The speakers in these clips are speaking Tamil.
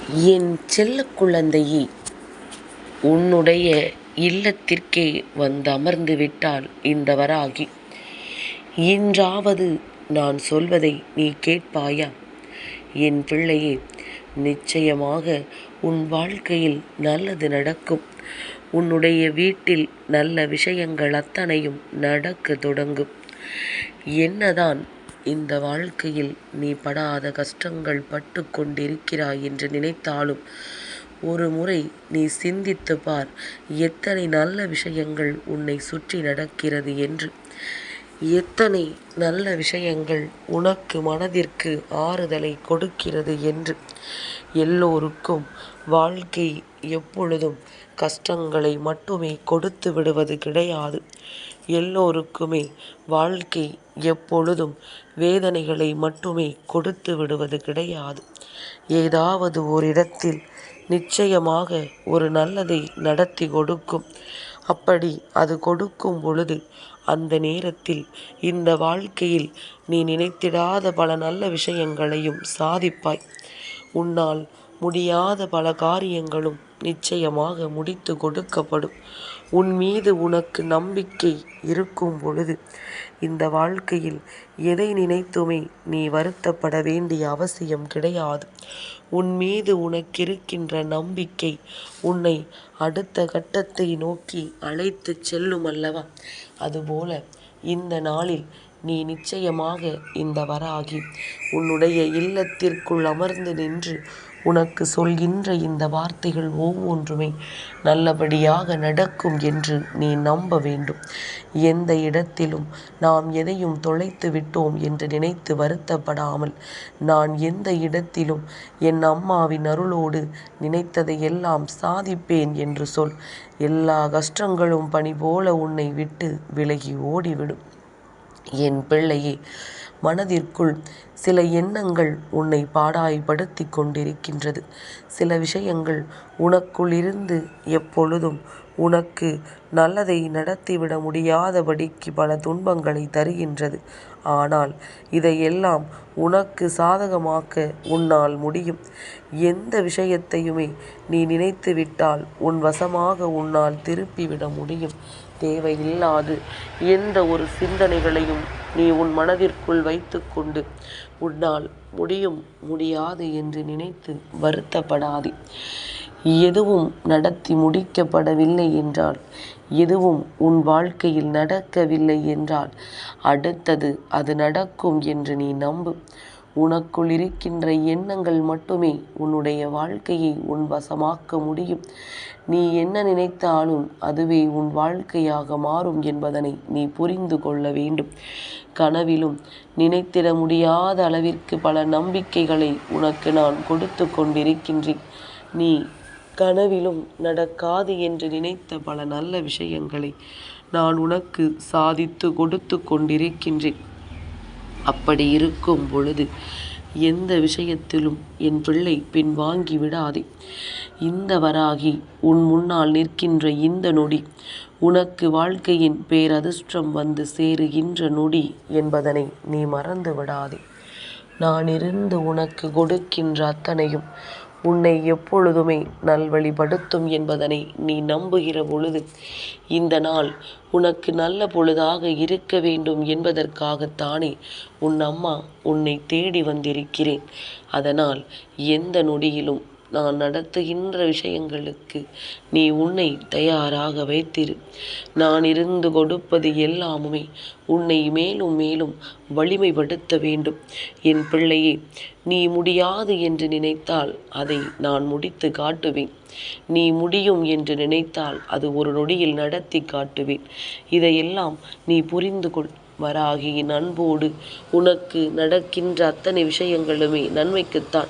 என் செல்லக் குழந்தையே, உன்னுடைய இல்லத்திற்கே வந்தமர்ந்து விட்டாள் இந்த வராகி. இன்றாவது நான் சொல்வதை நீ கேட்பாயா? என் பிள்ளையே, நிச்சயமாக உன் வாழ்க்கையில் நல்லது நடக்கும். உன்னுடைய வீட்டில் நல்ல விஷயங்கள் அத்தனையும் நடக்க தொடங்கும். என்னதான் இந்த வாழ்க்கையில் நீ படாத கஷ்டங்கள் பட்டு கொண்டிருக்கிறாய் என்று நினைத்தாலும் ஒரு முறை நீ சிந்தித்து பார், எத்தனை நல்ல விஷயங்கள் உன்னை சுற்றி நடக்கிறது என்று. எத்தனை நல்ல விஷயங்கள் உனக்கு மனதிற்கு ஆறுதலை கொடுக்கிறது என்று. எல்லோருக்கும் வாழ்க்கை எப்பொழுதும் கஷ்டங்களை மட்டுமே கொடுத்து விடுவது கிடையாது. எல்லோருக்குமே வாழ்க்கை எப்பொழுதும் வேதனைகளை மட்டுமே கொடுத்து விடுவது கிடையாது. ஏதாவது ஓரிடத்தில் நிச்சயமாக ஒரு நல்லதை நடத்தி கொடுக்கும். அப்படி அது கொடுக்கும் பொழுது அந்த நேரத்தில் இந்த வாழ்க்கையில் நீ நினைத்திடாத பல நல்ல விஷயங்களையும் சாதிப்பாய். உன்னால் முடியாத பல காரியங்களும் நிச்சயமாக முடித்து கொடுக்கப்படும். உன் மீது உனக்கு நம்பிக்கை இருக்கும் பொழுது இந்த வாழ்க்கையில் எதை நினைத்துமே நீ வருத்தப்பட வேண்டிய அவசியம் கிடையாது. உன் மீது உனக்கிருக்கின்ற நம்பிக்கை உன்னை அடுத்த கட்டத்தை நோக்கி அழைத்து செல்லும் அல்லவா? அதுபோல இந்த நாளில் நீ நிச்சயமாக இந்த வராகி உன்னுடைய இல்லத்திற்குள் அமர்ந்து நின்று உனக்கு சொல்கின்ற இந்த வார்த்தைகள் ஒவ்வொன்றுமே நல்லபடியாக நடக்கும் என்று நீ நம்ப வேண்டும். எந்த இடத்திலும் நாம் எதையும் தொலைத்து விட்டோம் என்று நினைத்து வருத்தப்படாமல், நான் எந்த இடத்திலும் என் அம்மாவின் அருளோடு நினைத்ததை எல்லாம் சாதிப்பேன் என்று சொல். எல்லா கஷ்டங்களும் பனி போல உன்னை விட்டு விலகி ஓடிவிடும். என் பிள்ளையே, மனதிற்குள் சில எண்ணங்கள் உன்னை பாடாய்படுத்தி கொண்டிருக்கின்றது. சில விஷயங்கள் உனக்குள் இருந்து எப்பொழுதும் உனக்கு நல்லதை நடத்திவிட முடியாதபடிக்கு பல துன்பங்களை தருகின்றது. ஆனால் இதையெல்லாம் உனக்கு சாதகமாக்க உன்னால் முடியும். எந்த விஷயத்தையுமே நீ நினைத்து விட்டால் உன் வசமாக உன்னால் திருப்பிவிட முடியும். தேவையில்லாது எந்த ஒரு சிந்தனைகளையும் நீ உன் மனதிற்குள் வைத்து கொண்டு உன்னால் முடியும் முடியாது என்று நினைத்து வருத்தப்படாதே. எதுவும் நடத்தி முடிக்கப்படவில்லை என்றால், எதுவும் உன் வாழ்க்கையில் நடக்கவில்லை என்றால் அடுத்தது அது நடக்கும் என்று நீ நம்பு. உனக்குள் இருக்கின்ற எண்ணங்கள் மட்டுமே உன்னுடைய வாழ்க்கையை உன் வசமாக்க முடியும். நீ என்ன நினைத்தாலும் அதுவே உன் வாழ்க்கையாக மாறும் என்பதனை நீ புரிந்து கொள்ள வேண்டும். கனவிலும் நினைத்திட முடியாத அளவிற்கு பல நம்பிக்கைகளை உனக்கு நான் கொடுத்து கொண்டிருக்கின்றேன். நீ கனவிலும் நடக்காது என்று நினைத்த பல நல்ல விஷயங்களை நான் உனக்கு சாதித்து கொடுத்து கொண்டிருக்கின்றேன். அப்படி இருக்கும் பொழுது எந்த விஷயத்திலும் என் பிள்ளை பின்வாங்கி விடாதே. இந்த வராகி உன் முன்னால் நிற்கின்ற இந்த நொடி உனக்கு வாழ்க்கையின் பேரதிர்ஷ்டம் வந்து சேருகின்ற நொடி என்பதனை நீ மறந்து விடாதே. நான் இருந்து உனக்கு கொடுக்கின்ற அத்தனையும் உன்னை எப்பொழுதுமே நல்வழிப்படுத்தும் என்பதனை நீ நம்புகிற பொழுது இந்த நாள் உனக்கு நல்ல பொழுதாக இருக்க வேண்டும் என்பதற்காகத்தானே உன் அம்மா உன்னை தேடி வந்திருக்கிறேன். அதனால் எந்த நொடியிலும் நான் நடத்துகின்ற விஷயங்களுக்கு நீ உன்னை தயாராக வைத்திரு. நான் இருந்து கொடுப்பது எல்லாமுமே உன்னை மேலும் மேலும் வலிமைப்படுத்த வேண்டும். என் பிள்ளையே, நீ முடியாது என்று நினைத்தால் அதை நான் முடித்து காட்டுவேன். நீ முடியும் என்று நினைத்தால் அது ஒரு நொடியில் நடத்தி காட்டுவேன். இதையெல்லாம் நீ புரிந்து கொள். வராகியின் அன்போடு உனக்கு நடக்கின்ற அத்தனை விஷயங்களுமே நன்மைக்குத்தான்.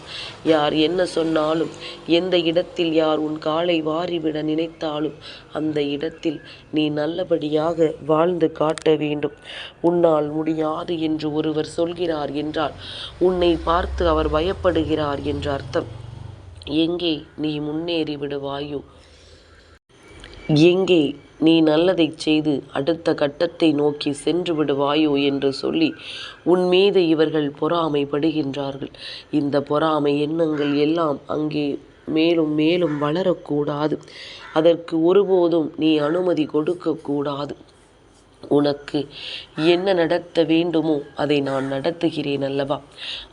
யார் என்ன சொன்னாலும், எந்த இடத்தில் யார் உன் காலை வாரிவிட நினைத்தாலும் அந்த இடத்தில் நீ நல்லபடியாக வாழ்ந்து காட்ட வேண்டும். உன்னால் முடியாது என்று ஒருவர் சொல்கிறார் என்றால் உன்னை பார்த்து அவர் பயப்படுகிறார் என்று அர்த்தம். எங்கே நீ முன்னேறி விடுவாயோ, எங்கே நீ நல்லதை செய்து அடுத்த கட்டத்தை நோக்கி சென்று விடுவாயோ என்று சொல்லி உன் மீது இவர்கள் பொறாமைப்படுகின்றார்கள். இந்த பொறாமை எண்ணங்கள் எல்லாம் அங்கே மேலும் மேலும் வளரக்கூடாது. அதற்கு ஒருபோதும் நீ அனுமதி கொடுக்கக்கூடாது. உனக்கு என்ன நடத்த வேண்டுமோ அதை நான் நடத்துகிறேன் அல்லவா?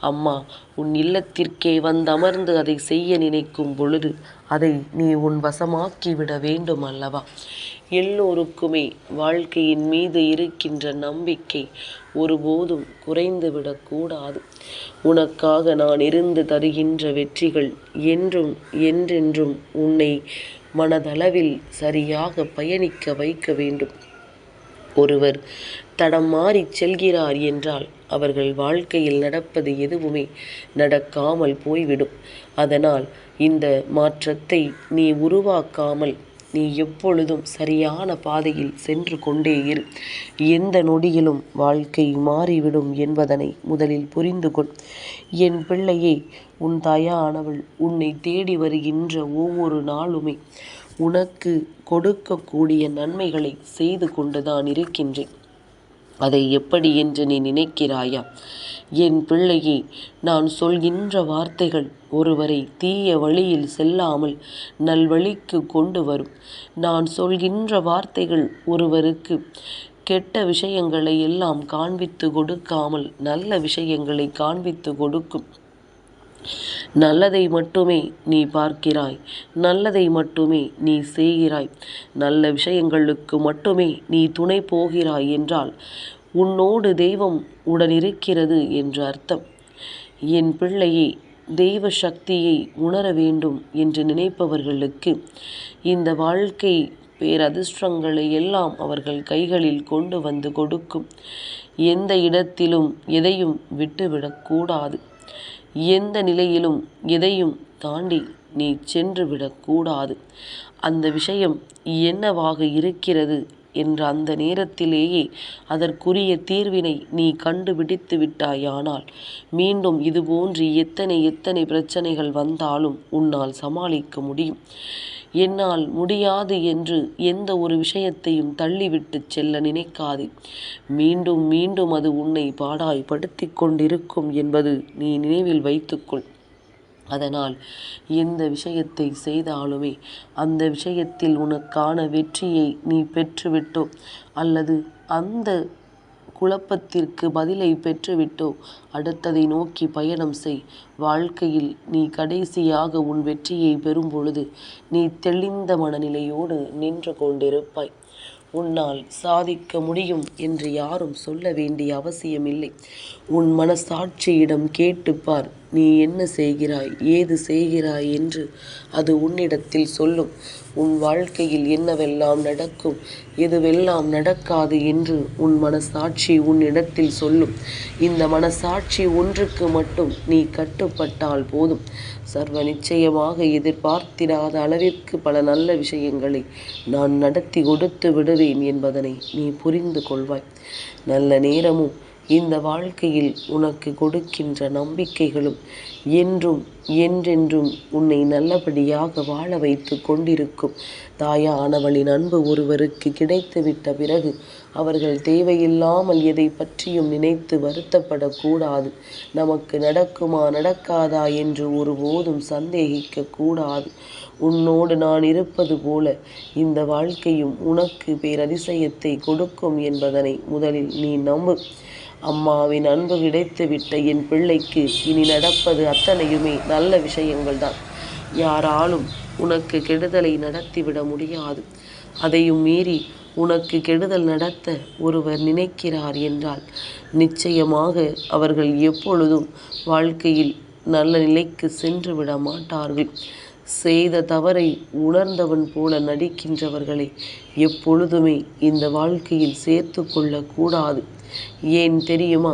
அம்மா உன் இல்லத்திற்கே வந்தமர்ந்து அதை செய்ய நினைக்கும் பொழுது அதை நீ உன் வசமாக்கிவிட வேண்டும் அல்லவா? எல்லோருக்குமே வாழ்க்கையின் மீது இருக்கின்ற நம்பிக்கை ஒருபோதும் குறைந்துவிடக்கூடாது. உனக்காக நான் இருந்து தருகின்ற வெற்றிகள் என்றும் என்றென்றும் உன்னை மனதளவில் சரியாக பயணிக்க வைக்க வேண்டும். ஒருவர் தடம் மாறிச் செல்கிறார் என்றால் அவர்கள் வாழ்க்கையில் நடப்பது எதுவுமே நடக்காமல் போய்விடும். அதனால் இந்த மாற்றத்தை நீ உருவாக்காமல் நீ எப்பொழுதும் சரியான பாதையில் சென்று கொண்டே இரு. எந்த நொடியிலும் வாழ்க்கை மாறிவிடும் என்பதனை முதலில் புரிந்து கொள். என் பிள்ளையே, உன் தாயானவள் உன்னை தேடி வருகின்ற ஒவ்வொரு நாளுமே உனக்கு கொடுக்கக்கூடிய நன்மைகளை செய்து கொண்டுதான் இருக்கின்றேன். அதை எப்படி என்று நீ நினைக்கிறாயா? என் பிள்ளையே, நான் சொல்கின்ற வார்த்தைகள் ஒருவரை தீய வழியில் செல்லாமல் நல்வழிக்கு கொண்டு வரும். நான் சொல்கின்ற வார்த்தைகள் ஒருவருக்கு கெட்ட விஷயங்களை எல்லாம் காண்பித்து கொடுக்காமல் நல்ல விஷயங்களை காண்பித்து கொடுக்கும். நல்லதை மட்டுமே நீ பார்க்கிறாய், நல்லதை மட்டுமே நீ செய்கிறாய், நல்ல விஷயங்களுக்கு மட்டுமே நீ துணை போகிறாய் என்றால் உன்னோடு தெய்வம் உடனிருக்கிறது என்று அர்த்தம். என் பிள்ளையே, தெய்வ சக்தியை உணர வேண்டும் என்று நினைப்பவர்களுக்கு இந்த வாழ்க்கை பேரதிர்ஷ்டங்களை எல்லாம் அவர்கள் கைகளில் கொண்டு வந்து கொடுக்கும். எந்த இடத்திலும் எதையும் விட்டுவிடக்கூடாது. எந்த நிலையிலும் எதையும் தாண்டி நீ சென்று விடக்கூடாது. அந்த விஷயம் என்னவாக இருக்கிறது என்ற அந்த நேரத்திலேயே அதற்குரிய தீர்வினை நீ கண்டுபிடித்து விட்டாயானால் மீண்டும் இதுபோன்று எத்தனை பிரச்சனைகள் வந்தாலும் உன்னால் சமாளிக்க முடியும். என்னால் முடியாது என்று எந்த ஒரு விஷயத்தையும் தள்ளிவிட்டு செல்ல நினைக்காதே. மீண்டும் மீண்டும் அது உன்னை பாடாய்படுத்தி கொண்டிருக்கும் என்பது நீ நினைவில் வைத்துக்கொள். அதனால் எந்த விஷயத்தை செய்தாலுமே அந்த விஷயத்தில் உனக்கான வெற்றியை நீ பெற்றுவிட்டோ அல்லது அந்த குழப்பத்திற்கு பதிலை பெற்றுவிட்டோ அடுத்ததை நோக்கி பயணம் செய். வாழ்க்கையில் நீ கடைசியாக உன் வெற்றியை பெறும் பொழுது நீ தெளிந்த மனநிலையோடு நின்று கொண்டிருப்பாய். உன்னால் சாதிக்க முடியும் என்று யாரும் சொல்ல வேண்டிய அவசியமில்லை. உன் மனசாட்சியிடம் கேட்டுப்பார். நீ என்ன செய்கிறாய், ஏது செய்கிறாய் என்று அது உன்னிடத்தில் சொல்லும். உன் வாழ்க்கையில் என்னவெல்லாம் நடக்கும், எதுவெல்லாம் நடக்காது என்று உன் மனசாட்சி உன்னிடத்தில் சொல்லும். இந்த மனசாட்சி ஒன்றுக்கு மட்டும் நீ கட்டுப்பட்டால் போதும். சர்வ நிச்சயமாக எதிர்பார்த்திடாத அளவிற்கு பல நல்ல விஷயங்களை நான் நடத்தி கொடுத்து விடுவேன் என்பதனை நீ புரிந்து கொள்வாய். நல்ல நேரமும் இந்த வாழ்க்கையில் உனக்கு கொடுக்கின்ற நம்பிக்கைகளும் என்றும் என்றென்றும் உன்னை நல்லபடியாக வாழ வைத்து கொண்டிருக்கும். தாயானவளின் அன்பு ஒருவருக்கு கிடைத்துவிட்ட பிறகு அவர்கள் தேவையில்லாமல் எதை பற்றியும் நினைத்து வருத்தப்படக்கூடாது. நமக்கு நடக்குமா நடக்காதா என்று ஒருபோதும் சந்தேகிக்க கூடாது. உன்னோடு நான் இருப்பது போல இந்த வாழ்க்கையும் உனக்கு பேரதிசயத்தை கொடுக்கும் என்பதனை முதலில் நீ நம்பு. அம்மாவின் அன்பு கிடைத்துவிட்ட என் பிள்ளைக்கு இனி நடப்பது அத்தனையுமே நல்ல விஷயங்கள் தான். யாராலும் உனக்கு கெடுதலை நடத்திவிட முடியாது. அதையும் மீறி உனக்கு கெடுதல் நடத்த ஒருவர் நினைக்கிறார் என்றால் நிச்சயமாக அவர்கள் எப்பொழுதும் வாழ்க்கையில் நல்ல நிலைக்கு சென்று விட மாட்டார்கள். செய்த தவறை உணர்ந்தவன் போல நடிக்கின்றவர்களை எப்பொழுதுமே இந்த வாழ்க்கையில் சேர்த்து கொள்ளக்கூடாது. ஏன் தெரியுமா?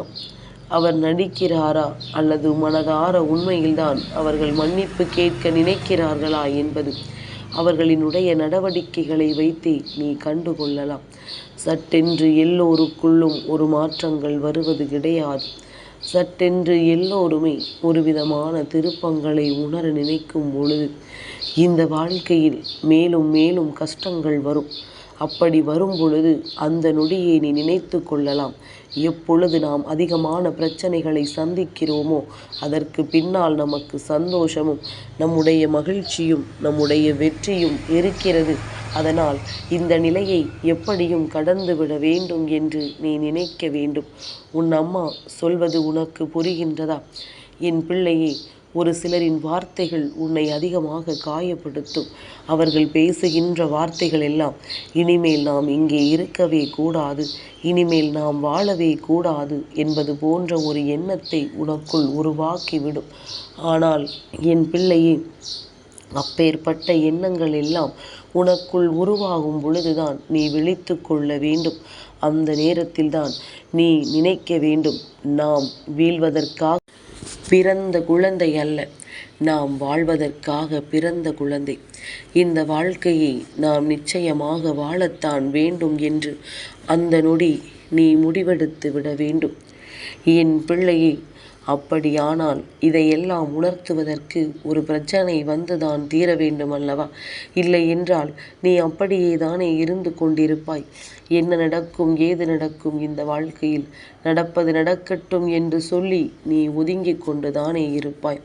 அவர் நடிக்கிறாரா அல்லது மனதார உண்மையில்தான் அவர்கள் மன்னிப்பு கேட்க நினைக்கிறார்களா என்பது அவர்களினுடைய நடவடிக்கைகளை வைத்தே நீ கண்டுகொள்ளலாம். சட்டென்று எல்லோருக்குள்ளும் ஒரு மாற்றங்கள் வருவது கிடையாது. சட்டென்று எல்லோருமே ஒரு விதமான திருப்பங்களை உணர நினைக்கும் பொழுது இந்த வாழ்க்கையில் மேலும் மேலும் கஷ்டங்கள் வரும். அப்படி வரும் பொழுது அந்த நொடியை நீ நினைத்து கொள்ளலாம். எப்பொழுது நாம் அதிகமான பிரச்சனைகளை சந்திக்கிறோமோ அதற்கு பின்னால் நமக்கு சந்தோஷமும் நம்முடைய மகிழ்ச்சியும் நம்முடைய வெற்றியும் இருக்கிறது. அதனால் இந்த நிலையை எப்படியும் கடந்து விட வேண்டும் என்று நீ நினைக்க வேண்டும். உன் அம்மா சொல்வது உனக்கு புரிகின்றதா? என் பிள்ளையே, ஒரு சிலரின் வார்த்தைகள் உன்னை அதிகமாக காயப்படுத்தும். அவர்கள் பேசுகின்ற வார்த்தைகள் எல்லாம் இனிமேல் நாம் இங்கே இருக்கவே கூடாது, இனிமேல் நாம் வாழவே கூடாது என்பது போன்ற ஒரு எண்ணத்தை உனக்குள் உருவாக்கிவிடும். ஆனால் என் பிள்ளையே, அப்பேற்பட்ட எண்ணங்கள் எல்லாம் உனக்குள் உருவாகும் பொழுதுதான் நீ விழித்து கொள்ள வேண்டும். அந்த நேரத்தில்தான் நீ நினைக்க வேண்டும், நாம் வீழ்வதற்காக பிறந்த குழந்தை அல்ல, நாம் வாழ்வதற்காக பிறந்த குழந்தை. இந்த வாழ்க்கையை நாம் நிச்சயமாக வாழத்தான் வேண்டும் என்று அந்த நொடி நீ முடிவெடுத்து விட வேண்டும். என் பிள்ளையை, அப்படியானால் இதையெல்லாம் உணர்த்துவதற்கு ஒரு பிரச்சனை வந்துதான் தீர வேண்டும் அல்லவா? இல்லை என்றால் நீ அப்படியே தானே இருந்து கொண்டிருப்பாய். என்ன நடக்கும் ஏது நடக்கும் இந்த வாழ்க்கையில், நடப்பது நடக்கட்டும் என்று சொல்லி நீ ஒதுங்கிக் கொண்டு தானே இருப்பாய்.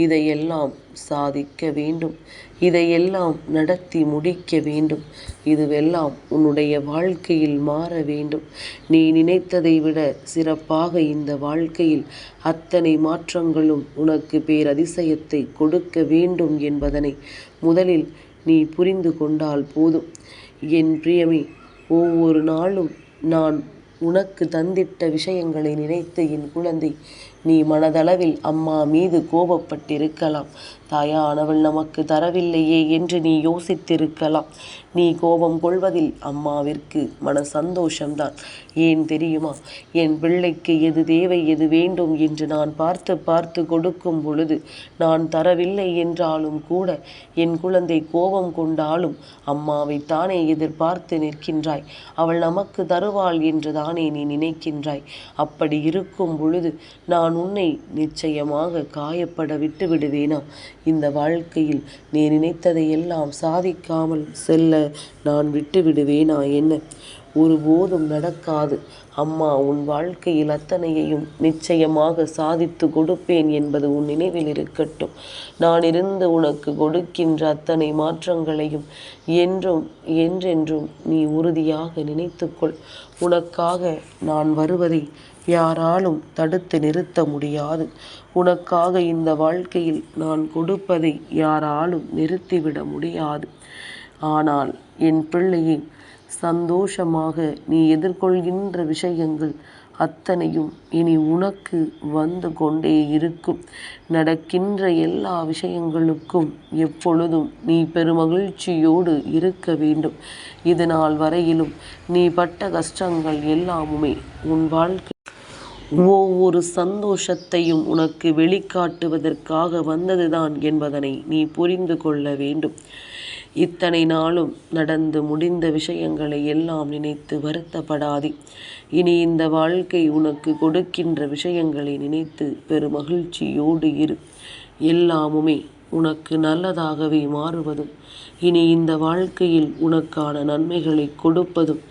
இதையெல்லாம் சாதிக்க வேண்டும், இதையெல்லாம் நடத்தி முடிக்க வேண்டும். இதுவெல்லாம் உன்னுடைய வாழ்க்கையில் மாற வேண்டும். நீ நினைத்ததை விட சிறப்பாக இந்த வாழ்க்கையில் அத்தனை மாற்றங்களும் உனக்கு பேரதிசயத்தை கொடுக்க வேண்டும் என்பதனை முதலில் நீ புரிந்து கொண்டால் போதும். என் பிரியமே, ஒவ்வொரு நாளும் நான் உனக்கு தந்திட்ட விஷயங்களை நினைத்து என் குழந்தை நீ மனதளவில் அம்மா மீது கோபப்பட்டிருக்கலாம். தாயானவள் நமக்கு தரவில்லையே என்று நீ யோசித்திருக்கலாம். நீ கோபம் கொள்வதில் அம்மாவிற்கு மன சந்தோஷம்தான். ஏன் தெரியுமா? என் பிள்ளைக்கு எது தேவை எது வேண்டும் என்று நான் பார்த்து பார்த்து கொடுக்கும் பொழுது நான் தரவில்லை என்றாலும் கூட என் குழந்தை கோபம் கொண்டாலும் அம்மாவை தானே எதிர்பார்த்து நிற்கின்றாய். அவள் நமக்கு தருவாள் என்று தானே நீ நினைக்கின்றாய். அப்படி இருக்கும் பொழுது நான் உன்னை நிச்சயமாக காயப்பட விட்டு விடுவேனா? இந்த வாழ்க்கையில் நீ நினைத்ததையெல்லாம் சாதிக்காமல் செல்ல நான் விட்டு விடுவேனா என்ன? ஒருபோதும் நடக்காது. அம்மா உன் வாழ்க்கையில் அத்தனையையும் நிச்சயமாக சாதித்து கொடுப்பேன் என்பது உன் நினைவில் இருக்கட்டும். நான் இருந்து உனக்கு கொடுக்கின்ற அத்தனை மாற்றங்களையும் என்றென்றும் நீ உறுதியாக நினைத்துக்கொள். உனக்காக நான் வருவதை யாராலும் தடுத்து நிறுத்த முடியாது. உனக்காக இந்த வாழ்க்கையில் நான் கொடுப்பதை யாராலும் நிறுத்திவிட முடியாது. ஆனால் என் பிள்ளையை, சந்தோஷமாக நீ எதிர்கொள்கின்ற விஷயங்கள் அத்தனையும் இனி உனக்கு வந்து கொண்டே இருக்கும். நடக்கின்ற எல்லா விஷயங்களுக்கும் எப்பொழுதும் நீ பெருமகிழ்ச்சியோடு இருக்க வேண்டும். இது நாள் வரையிலும் நீ பட்ட கஷ்டங்கள் எல்லாமுமே உன் வாழ்க்கை ஒவ்வொரு சந்தோஷத்தையும் உனக்கு வெளிக்காட்டுவதற்காக வந்ததுதான் என்பதனை நீ புரிந்து கொள்ள வேண்டும். இத்தனை நாளும் நடந்து முடிந்த விஷயங்களை எல்லாம் நினைத்து வருத்தப்படாதே. இனி இந்த வாழ்க்கை உனக்கு கொடுக்கின்ற விஷயங்களை நினைத்து பெருமகிழ்ச்சியோடு இரு. எல்லாமுமே உனக்கு நல்லதாகவே மாறுவதும் இனி இந்த வாழ்க்கையில் உனக்கான நன்மைகளை கொடுப்பதும்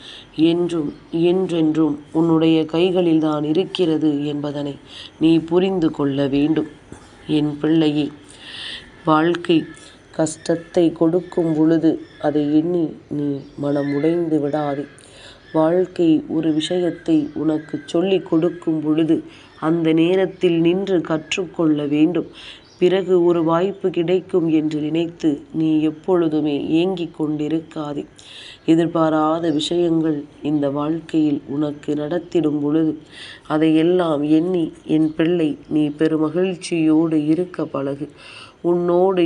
என்றென்றும் உன்னுடைய கைகளில்தான் இருக்கிறது என்பதனை நீ புரிந்து கொள்ள வேண்டும். என் பிள்ளையே, வாழ்க்கை கஷ்டத்தை கொடுக்கும் பொழுது அதை எண்ணி நீ மனம் உடைந்து விடாதே. வாழ்க்கை ஒரு விஷயத்தை உனக்கு சொல்லிக் கொடுக்கும் பொழுது அந்த நேரத்தில் நின்று கற்றுக்கொள்ள வேண்டும். பிறகு ஒரு வாய்ப்பு கிடைக்கும் என்று நினைத்து நீ எப்பொழுதுமே ஏங்கிக் கொண்டிருக்காதே. எதிர்பாராத விஷயங்கள் இந்த வாழ்க்கையில் உனக்கு நடத்திடும் பொழுது அதையெல்லாம் எண்ணி என் பிள்ளை நீ பெருமகிழ்ச்சியோடு இருக்க பழகு. உன்னோடு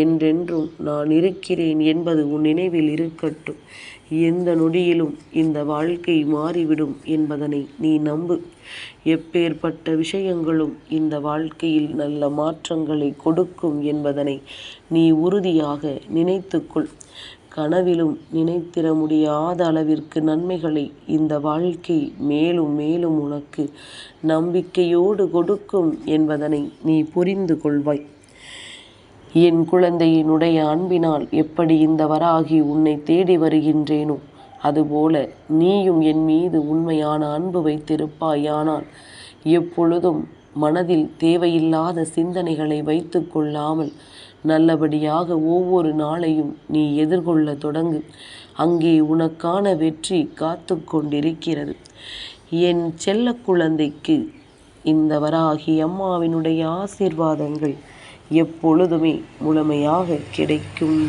என்றென்றும் நான் இருக்கிறேன் என்பது உன் நினைவில் இருக்கட்டும். எந்த நொடியிலும் இந்த வாழ்க்கை மாறிவிடும் என்பதனை நீ நம்பு. எப்பேற்பட்ட விஷயங்களும் இந்த வாழ்க்கையில் நல்ல மாற்றங்களை கொடுக்கும் என்பதனை நீ உறுதியாக நினைத்துக்கொள். கனவிலும் நினைத்திட முடியாத அளவிற்கு நன்மைகளை இந்த வாழ்க்கை மேலும் மேலும் உனக்கு நம்பிக்கையோடு கொடுக்கும் என்பதனை நீ புரிந்து கொள்வாய். என் குழந்தையினுடைய அன்பினால் எப்படி இந்த வராகி உன்னை தேடி வருகின்றேனோ அதுபோல நீயும் என் மீது உண்மையான அன்பு வைத்திருப்பாயானால் எப்பொழுதும் மனதில் தேவையில்லாத சிந்தனைகளை வைத்து கொள்ளாமல் நல்லபடியாக ஒவ்வொரு நாளையும் நீ எதிர்கொள்ள தொடங்கு. அங்கே உனக்கான வெற்றி காத்து கொண்டிருக்கிறது. என் செல்ல குழந்தைக்கு இந்த வராகி அம்மாவினுடைய ஆசீர்வாதங்கள் எப்பொழுதுமே முழுமையாக கிடைக்கும்.